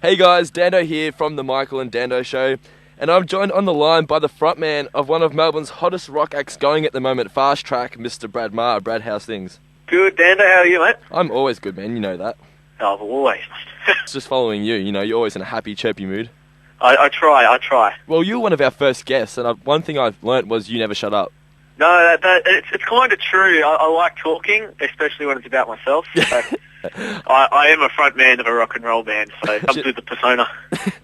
Hey guys, Dando here from the Michael and Dando Show, and I'm joined on the line by the frontman of one of Melbourne's hottest rock acts going at the moment, Fastrack, Mr. Brad Marr. Brad, how's things? Good, Dando. How are you, mate? I'm always good, man. You know that. Oh, I've always. It's just following you. You know, you're always in a happy, chirpy mood. I try. Well, you were one of our first guests, and one thing I've learnt was you never shut up. No, it's kind of true. I like talking, especially when it's about myself. So I am a front man of a rock and roll band, so it comes with the persona.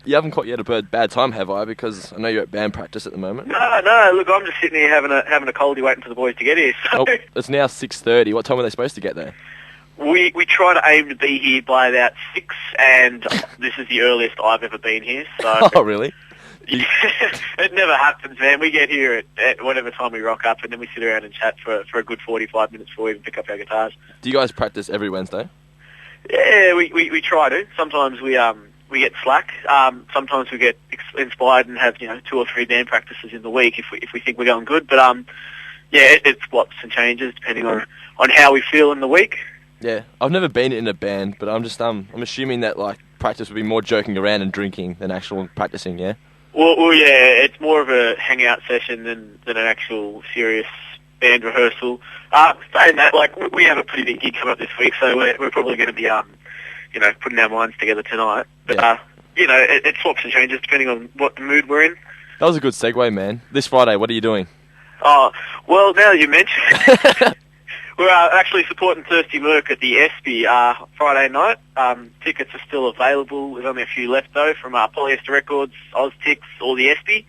You haven't caught yet a bad time, have I? Because I know you're at band practice at the moment. No. Look, I'm just sitting here having a coldie waiting for the boys to get here. So. Oh, it's now 6:30. What time are they supposed to get there? We try to aim to be here by about 6, and this is the earliest I've ever been here. So. Oh, really? It never happens, man. We get here at whatever time we rock up, and then we sit around and chat for a good 45 minutes before we even pick up our guitars. Do you guys practice every Wednesday? Yeah, we try to. Sometimes we get slack. Sometimes we get inspired and have 2 or 3 band practices in the week if we think we're going good. But it's swaps and changes depending on how we feel in the week. Yeah, I've never been in a band, but I'm assuming that like practice would be more joking around and drinking than actual practicing. Yeah. Well, yeah, it's more of a hangout session than an actual serious band rehearsal. Saying that, like, we have a pretty big gig coming up this week, so we're probably going to be, putting our minds together tonight. But, it swaps and changes depending on what the mood we're in. That was a good segue, man. This Friday, what are you doing? Oh, well, now that you mention it, we're actually supporting Thirsty Merc at the ESPY Friday night. Tickets are still available. There's only a few left, though, from Polyester Records, OzTix, or the ESPY.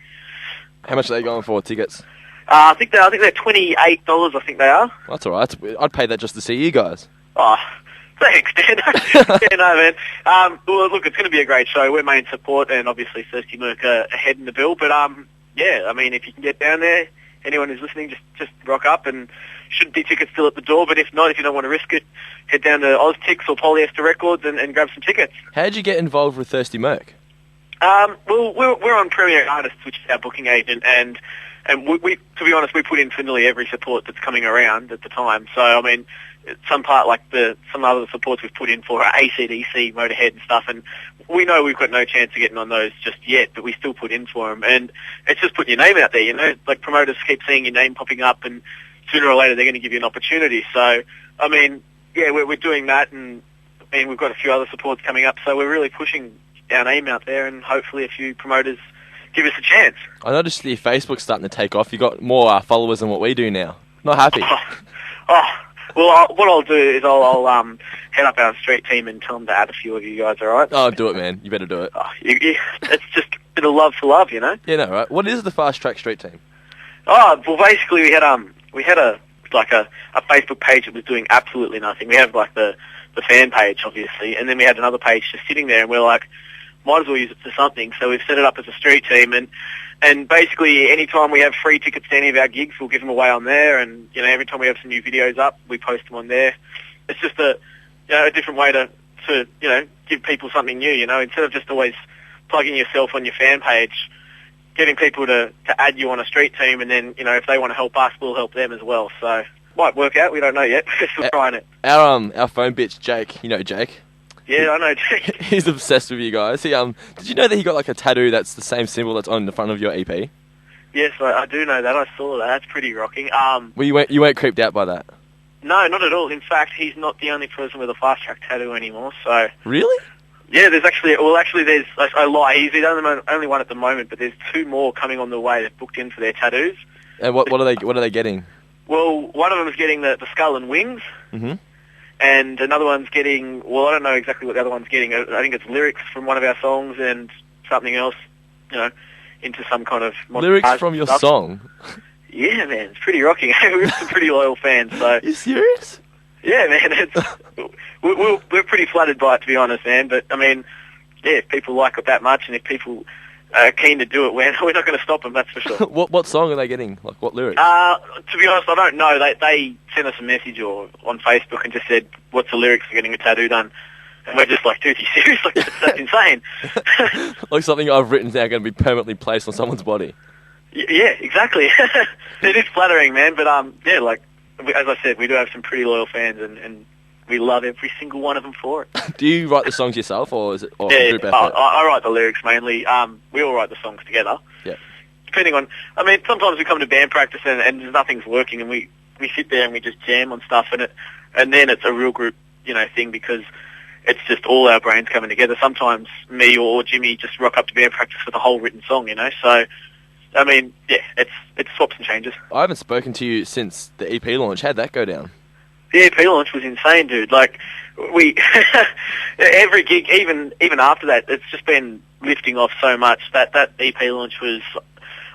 How much are they going for, tickets? I think they're $28. I think they are. That's all right. I'd pay that just to see you guys. Oh, thanks, Dan. Yeah, no, man. Well, look, it's going to be a great show. We're main support, and obviously Thirsty Merc are ahead in the bill. But yeah, I mean, if you can get down there, anyone who's listening, just rock up, and should be tickets still at the door. But if not, if you don't want to risk it, head down to OzTix or Polyester Records and grab some tickets. How did you get involved with Thirsty Merc? Well, we're on Premier Artists, which is our booking agent, and we, to be honest, we put in for nearly every support that's coming around at the time. So, I mean, some other supports we've put in for are AC/DC, Motorhead and stuff, and we know we've got no chance of getting on those just yet, but we still put in for them. And it's just putting your name out there, like promoters keep seeing your name popping up, and sooner or later they're going to give you an opportunity. So, I mean, yeah, we're doing that, and I mean, we've got a few other supports coming up, so we're really pushing our name out there, and hopefully a few promoters give us a chance. I noticed your Facebook's starting to take off. You got more followers than what we do now. Not happy. Well, what I'll do is I'll head up our street team and tell them to add a few of you guys. All right? Oh, do it, man. You better do it. It's just a bit of love for love, Yeah, no, right. What is the Fastrack street team? Oh, well, basically we had a Facebook page that was doing absolutely nothing. We have like the fan page, obviously, and then we had another page just sitting there, and we're like, might as well use it for something. So we've set it up as a street team, and basically any time we have free tickets to any of our gigs, we'll give them away on there, and every time we have some new videos up, we post them on there. It's just a different way to give people something new, instead of just always plugging yourself on your fan page, getting people to add you on a street team, and then if they want to help us, we'll help them as well. So might work out. We don't know yet. We're still trying it. Our phone bitch Jake, Jake. Yeah, I know Jake. He's obsessed with you guys. Did you know that he got like a tattoo that's the same symbol that's on the front of your EP? Yes, I do know that. I saw that. That's pretty rocking. Well, you weren't creeped out by that? No, not at all. In fact, he's not the only person with a Fastrack tattoo anymore. So really? Yeah, there's I lie. He's the only one at the moment, but there's 2 more coming on the way that booked in for their tattoos. And what are they getting? Well, one of them is getting the skull and wings. Mm-hmm. And another one's getting, I don't know exactly what the other one's getting. I think it's lyrics from one of our songs and something else, into some kind of lyrics from your song. Yeah, man, it's pretty rocking. We're some pretty loyal fans. So. You serious? Yeah, man. We're pretty flattered by it, to be honest, man. But I mean, yeah, if people like it that much, and if people are keen to do it, we're not going to stop them. That's for sure. What song are they getting? Like what lyrics? To be honest, I don't know. They sent us a message on Facebook and just said, "What's the lyrics for getting a tattoo done?" And we're just like, "Dude, you serious? Like that's insane." Like something I've written is now going to be permanently placed on someone's body. Yeah, exactly. It is flattering, man. But yeah, like as I said, we do have some pretty loyal fans, and we love every single one of them for it. Do you write the songs yourself, or is it Yeah, group effort? I write the lyrics mainly. We all write the songs together. Yeah. Depending on, I mean, sometimes we come to band practice and nothing's working, and we sit there and we just jam on stuff, and then it's a real group, thing, because it's just all our brains coming together. Sometimes me or Jimmy just rock up to band practice with a whole written song, So, I mean, yeah, it's swaps and changes. I haven't spoken to you since the EP launch. How'd that go down? The EP launch was insane, dude. Like, we every gig, even after that, it's just been lifting off so much. That EP launch was,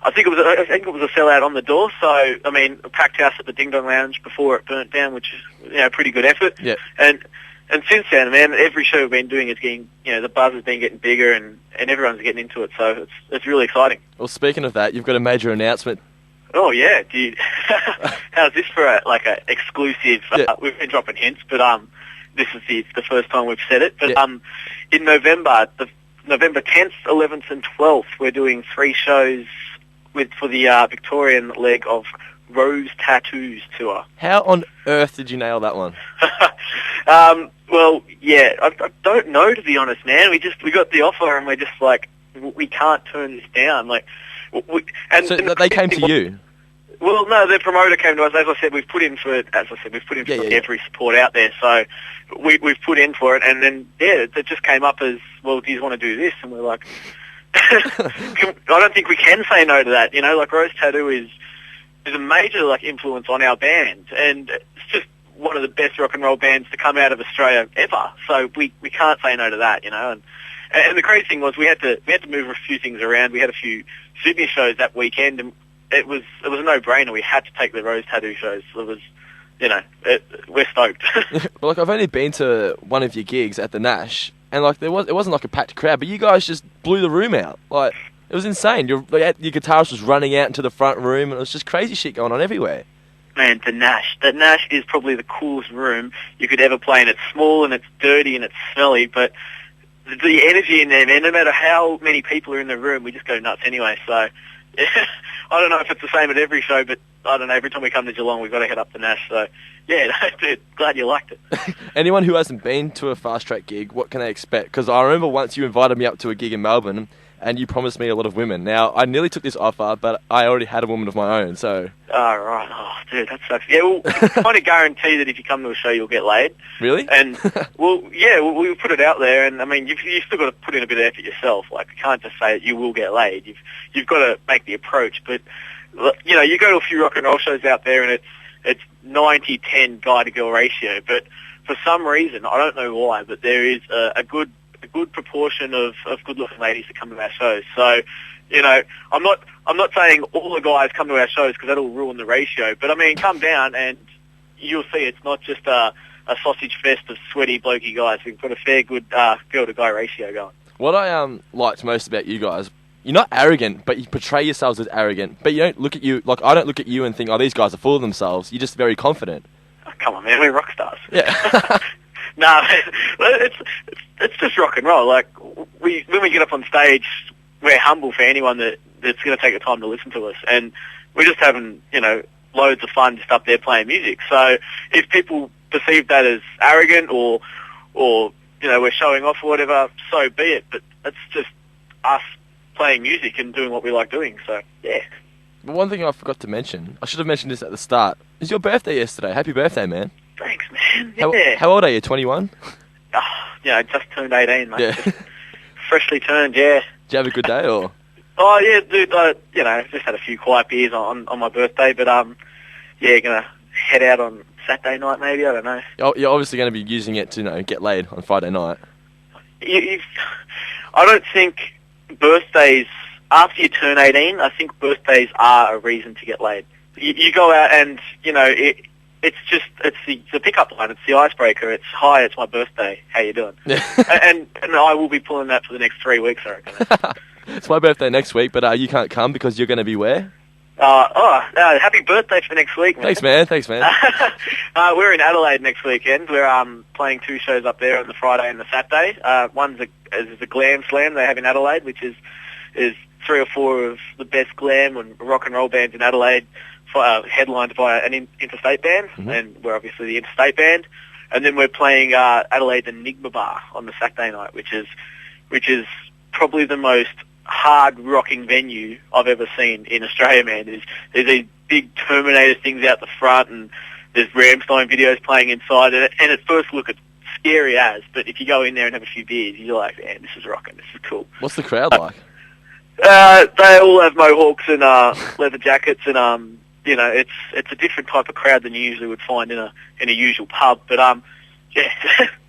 I think it was a sellout on the door. So, I mean, a packed house at the Ding Dong Lounge before it burnt down, which is pretty good effort. Yeah. And since then, man, every show we've been doing is getting, the buzz has been getting bigger, and everyone's getting into it. So it's really exciting. Well, speaking of that, you've got a major announcement. Oh yeah, dude. How's this for a exclusive? Yeah. We've been dropping hints, but this is the first time we've said it. But Yeah. In November, November 10th, 11th, and 12th, we're doing 3 shows for the Victorian leg of Rose Tattoos tour. How on earth did you nail that one? Well, yeah, I don't know, to be honest, man. We got the offer, and we're just like, we can't turn this down. Like, So they came to you? Well, no, the promoter came to us. As I said, we've put in for every support out there. So we've put in for it, and then it just came up as, well, do you want to do this? And we're like, I don't think we can say no to that. Like, Rose Tattoo is a major influence on our band, and it's just one of the best rock and roll bands to come out of Australia ever. So we can't say no to that, And the crazy thing was we had to move a few things around. We had a few Sydney shows that weekend, and it was a no-brainer. We had to take the Rose Tattoo shows. It was, we're stoked. Well, I've only been to one of your gigs at the Nash, and it wasn't a packed crowd, but you guys just blew the room out. It was insane. Your guitarist was running out into the front room, and it was just crazy shit going on everywhere. Man, the Nash. The Nash is probably the coolest room you could ever play, and it's small, and it's dirty, and it's smelly, but the energy in there, man, no matter how many people are in the room, we just go nuts anyway. So, I don't know if it's the same at every show, but I don't know, every time we come to Geelong, we've got to head up to Nash. So, yeah, dude, glad you liked it. Anyone who hasn't been to a Fastrack gig, what can they expect? Because I remember once you invited me up to a gig in Melbourne, and you promised me a lot of women. Now, I nearly took this offer, but I already had a woman of my own, so... Oh, right. Oh, dude, that sucks. Yeah, well, kind of guarantee that if you come to a show, you'll get laid. Really? And, well, yeah, we put it out there, and, I mean, you've still got to put in a bit of effort yourself. Like, you can't just say that you will get laid. You've got to make the approach. But, you go to a few rock and roll shows out there, and it's 90-10 guy-to-girl ratio. But for some reason, I don't know why, but there is a good proportion of good-looking ladies that come to our shows. So, I'm not saying all the guys come to our shows because that'll ruin the ratio. But I mean, come down and you'll see it's not just a sausage fest of sweaty, blokey guys. We've got a fair good girl-to-guy ratio going. What I liked most about you guys, you're not arrogant, but you portray yourselves as arrogant. But you don't look at you I don't look at you and think, oh, these guys are full of themselves. You're just very confident. Oh, come on, man, we're rock stars. Yeah. No, it's just rock and roll. Like, when we get up on stage, we're humble for anyone that's going to take the time to listen to us, and we're just having loads of fun just up there playing music. So if people perceive that as arrogant or we're showing off or whatever, so be it. But it's just us playing music and doing what we like doing. So yeah. But one thing I forgot to mention, I should have mentioned this at the start. It was your birthday yesterday. Happy birthday, man. Thanks, man. Yeah. How old are you? 21? Just turned 18, mate. Yeah. Just freshly turned, yeah. Did you have a good day, or? Oh, yeah, dude, just had a few quiet beers on my birthday, but, gonna head out on Saturday night, maybe, I don't know. You're obviously going to be using it to, get laid on Friday night. I don't think birthdays, after you turn 18, I think birthdays are a reason to get laid. You go out and, it's the pickup line, it's the icebreaker, it's, hi, it's my birthday, how you doing? and I will be pulling that for the next 3 weeks, I reckon. It's my birthday next week, but you can't come because you're going to be where? Happy birthday for next week, man. Thanks, man. We're in Adelaide next weekend. We're playing 2 shows up there on the Friday and the Saturday. One's a glam slam they have in Adelaide, which is 3 or 4 of the best glam and rock and roll bands in Adelaide, headlined by an interstate band, and we're obviously the interstate band. and then we're playing Adelaide's Enigma Bar on the Saturday night, which is probably the most hard rocking venue I've ever seen in Australia, man. There's these big Terminator things out the front, and there's Rammstein videos playing inside, and at first look it's scary as, but if you go in there and have a few beers, you're like, man, this is rocking, this is cool. What's the crowd like? They all have mohawks and leather jackets, and it's a different type of crowd than you usually would find in a usual pub. But yeah,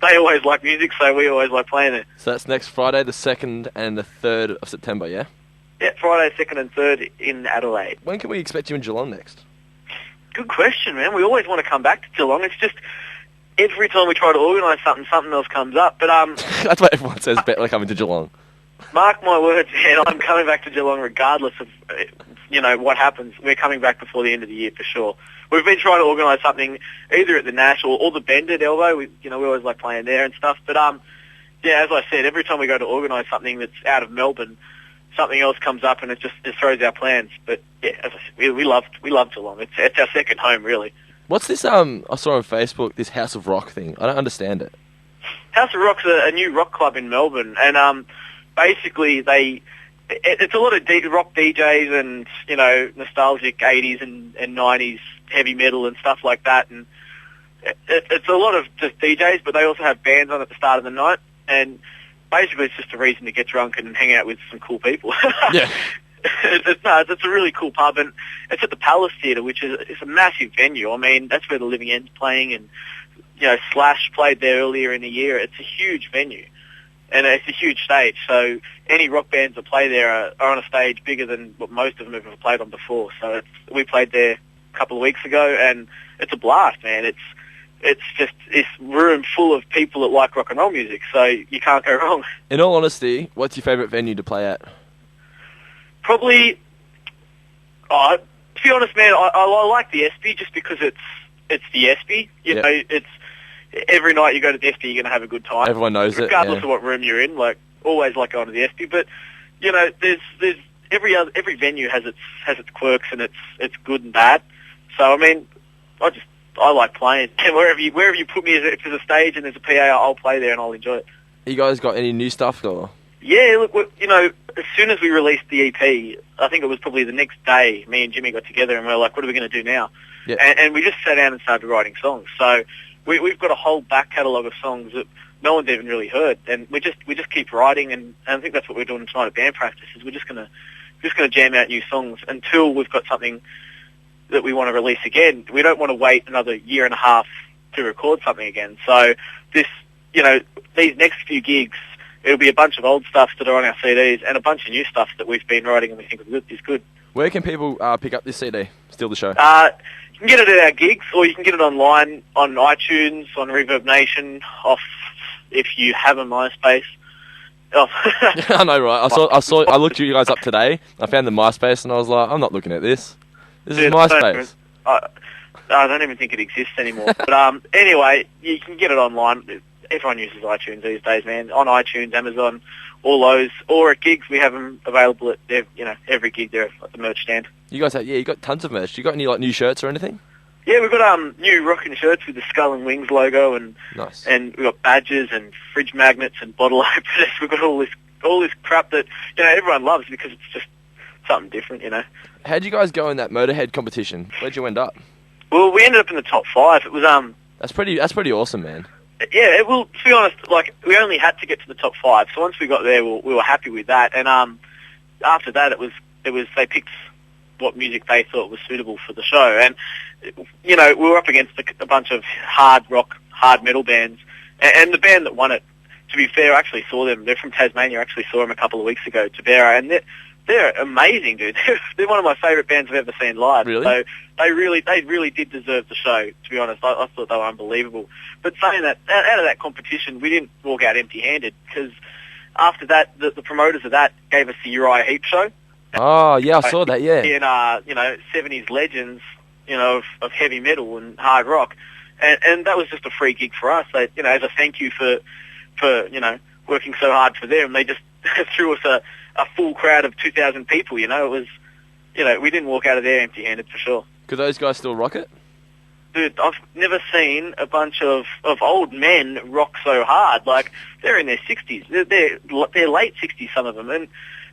they always like music, so we always like playing it. So that's next Friday, the 2nd and the 3rd of September, yeah? Yeah, Friday, 2nd and 3rd in Adelaide. When can we expect you in Geelong next? Good question, man. We always want to come back to Geelong. It's just every time we try to organise something else comes up. But that's what everyone says about coming to Geelong. Mark my words, man, I'm coming back to Geelong regardless of, what happens. We're coming back before the end of the year for sure. We've been trying to organise something either at the Nash or the Bend at Elbow. We always like playing there and stuff. But, as I said, every time we go to organise something that's out of Melbourne, something else comes up and it throws our plans. But, yeah, as I said, we love Geelong. It's our second home, really. What's this, I saw on Facebook, this House of Rock thing? I don't understand it. House of Rock's a new rock club in Melbourne, and basically it's a lot of rock DJs and, nostalgic 80s and 90s heavy metal and stuff like that, and it's a lot of just DJs, but they also have bands on at the start of the night, and basically it's just a reason to get drunk and hang out with some cool people. Yeah. It's a really cool pub, and it's at the Palace Theatre, which is a massive venue. I mean, that's where the Living End's playing, and Slash played there earlier in the year. It's a huge venue, and it's a huge stage. So any rock bands that play there are on a stage bigger than what most of them have ever played on before. So we played there a couple of weeks ago, and it's a blast, man. It's just this room full of people that like rock and roll music, so you can't go wrong. In all honesty, what's your favourite venue to play at? Probably, to be honest, man, I like the Espy just because it's the Espy. You know, it's every night you go to the Espy, you're going to have a good time. Everyone knows regardless of what room you're in. Like, always like going to the Espy, but there's every venue has its quirks and it's good and bad. So I mean, I like playing, and wherever you put me, if there's a stage and there's a PA, I'll play there and I'll enjoy it. You guys got any new stuff or? Yeah, look, as soon as we released the EP, I think it was probably the next day, me and Jimmy got together and we were like, what are we going to do now? Yeah. And we just sat down and started writing songs. So we've got a whole back catalogue of songs that no one's even really heard, and we just keep writing, and I think that's what we're doing tonight at band practice. Is we're just gonna jam out new songs until we've got something that we want to release again. We don't want to wait another year and a half to record something again. So these next few gigs, it'll be a bunch of old stuff that are on our CDs and a bunch of new stuff that we've been writing and we think is good. Where can people pick up this CD, Steal the Show? You can get it at our gigs, or you can get it online on iTunes, on Reverb Nation, if you have a MySpace. Oh. I know, right? I looked you guys up today. I found the MySpace and I was like, I'm not looking at this. This is MySpace. I don't even think it exists anymore. But anyway, you can get it online. Everyone uses iTunes these days, man. On iTunes, Amazon, all those. Or at gigs, we have them available at every gig there at the merch stand. You guys you got tons of merch. You got any new shirts or anything? Yeah, we've got new rocking shirts with the Skull and Wings logo, and nice. And we've got badges and fridge magnets and bottle openers. We've got all this crap that everyone loves because it's just something different, How'd you guys go in that Motorhead competition? Where'd you end up? Well, we ended up in the top 5. It was That's pretty awesome, man. Yeah, well, to be honest, we only had to get to the top 5. So once we got there, we were happy with that. And after that, it was they picked what music they thought was suitable for the show. And we were up against a bunch of hard rock, hard metal bands. And the band that won it, to be fair, I actually saw them. They're from Tasmania. I actually saw them a couple of weeks ago, Tabera, and they're amazing, dude. They're one of my favourite bands I've ever seen live. Really? So they really did deserve the show, to be honest. I thought they were unbelievable. But saying that, out of that competition, we didn't walk out empty-handed, because after that, the promoters of that gave us the Uriah Heep show. Oh, yeah, I saw that, yeah. In, 70s legends, of heavy metal and hard rock. And that was just a free gig for us. They, as a thank you for working so hard for them, they just threw us a full crowd of 2,000 people, It was, we didn't walk out of there empty-handed for sure. Could those guys still rock it? dude, I've never seen a bunch of old men rock so hard. Like, they're in their 60s. They're late 60s, some of them. And,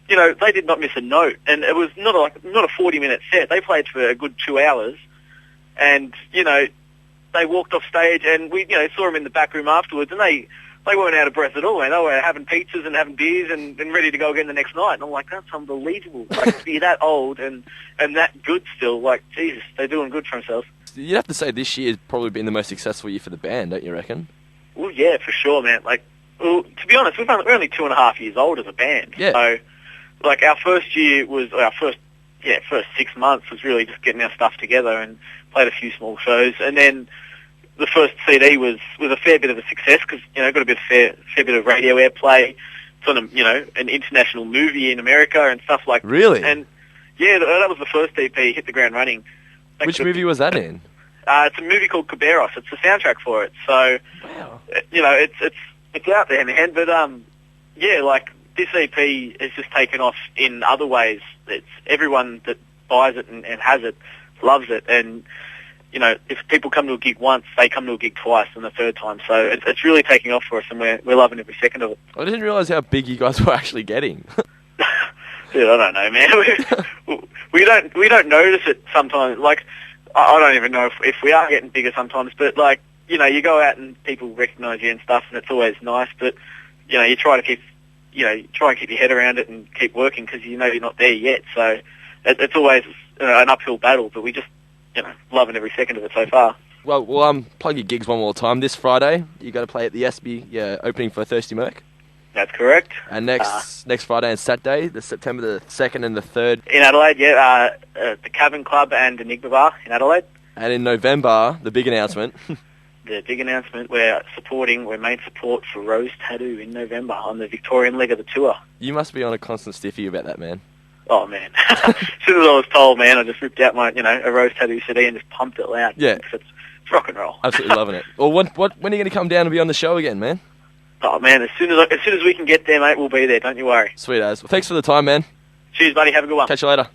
you know, they did not miss a note. And it was not a 40-minute set. They played for a good 2 hours. And, you know, they walked off stage and we, you know, saw them in the back room afterwards, and they weren't out of breath at all, man. They were having pizzas and having beers and ready to go again the next night. And I'm like, that's unbelievable. Like, to be that old and that good still, like, Jesus, they're doing good for themselves. You'd have to say this year has probably been the most successful year for the band, don't you reckon? Well, yeah, for sure, man. Like, well, to be honest, we're only 2.5 years old as a band. Yeah. So, like, our first year was, our first 6 months was really just getting our stuff together and played a few small shows. And then the first CD was a fair bit of a success because, you know, got a fair bit of radio airplay. It's on an international movie in America and stuff like that. Really? And, yeah, that was the first EP, hit the ground running. Which movie was that in? It's a movie called Caberos. It's the soundtrack for it. So, wow. You know, it's out there, man. But, yeah, like, this EP has just taken off in other ways. It's everyone that buys it and has it loves it. And, you know, if people come to a gig once, they come to a gig twice and the third time. So it's really taking off for us, and we're loving every second of it. I didn't realise how big you guys were actually getting. Dude, I don't know, man. we don't notice it sometimes. Like, I don't even know if we are getting bigger sometimes. But, like, you know, you go out and people recognise you and stuff, and it's always nice. But, you know, you try and keep your head around it and keep working because you know you're not there yet. So it's always an uphill battle. But we just, you know, loving every second of it so far. Well, plug your gigs one more time. This Friday, you got to play at the SB, opening for Thirsty Merc. That's correct. And next Friday and Saturday, the September the 2nd and the 3rd. In Adelaide, the Cavern Club and Enigma Bar in Adelaide. And in November, the big announcement. The big announcement, we're main support for Rose Tattoo in November on the Victorian leg of the tour. You must be on a constant stiffy about that, man. Oh, man. As soon as I was told, man, I just ripped out my, a Rose Tattoo CD and just pumped it loud. Yeah. It's rock and roll. Absolutely loving it. Well, when are you going to come down and be on the show again, man? Oh, man, as soon as we can get there, mate, we'll be there. Don't you worry. Sweet as. Well, thanks for the time, man. Cheers, buddy. Have a good one. Catch you later.